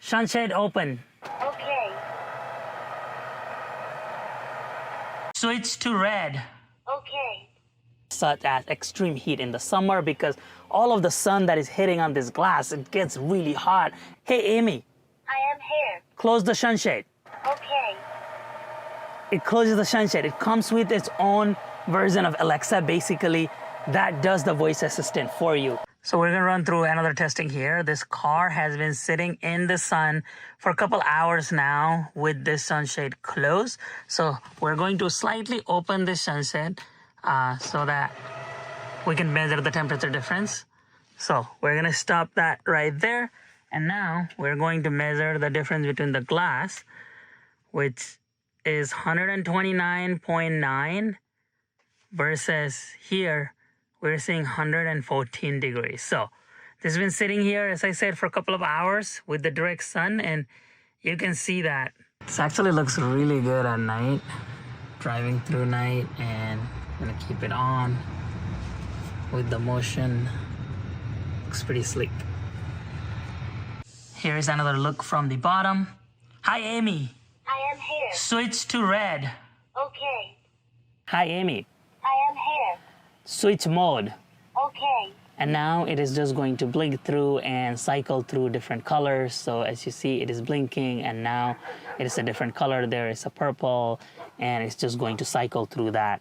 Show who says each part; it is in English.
Speaker 1: Sunshade open.
Speaker 2: Okay.
Speaker 1: Switch to red.
Speaker 2: Okay.
Speaker 1: Such as extreme heat in the summer because all of the sun that is hitting on this glass, it gets really hot. Hey, Amy,
Speaker 2: I am here.
Speaker 1: close the sunshade.
Speaker 2: Okay.
Speaker 1: It closes the sunshade. It comes with its own version of Alexa, basically, that does the voice assistant for you. So we're gonna run through another testing here. This car has been sitting in the sun for a couple hours now with this sunshade closed. So we're going to slightly open this sunshade so that we can measure the temperature difference. So we're gonna stop that right there. And now we're going to measure the difference between the glass, which is 129.9 versus here we're seeing 114 degrees. So this has been sitting here, as I said, for a couple of hours with the direct sun, and you can see that this actually looks really good at night, driving through night. And I'm gonna keep it on with the motion. Looks pretty sleek. Here is another look from the bottom. Hi, Amy.
Speaker 2: I am here.
Speaker 1: Switch to red.
Speaker 2: Okay.
Speaker 1: Hi, Amy.
Speaker 2: I am here.
Speaker 1: Switch mode.
Speaker 2: Okay.
Speaker 1: And now it is just going to blink through and cycle through different colors. So as you see, it is blinking, and now it is a different color. There is a purple, and it's just going to cycle through that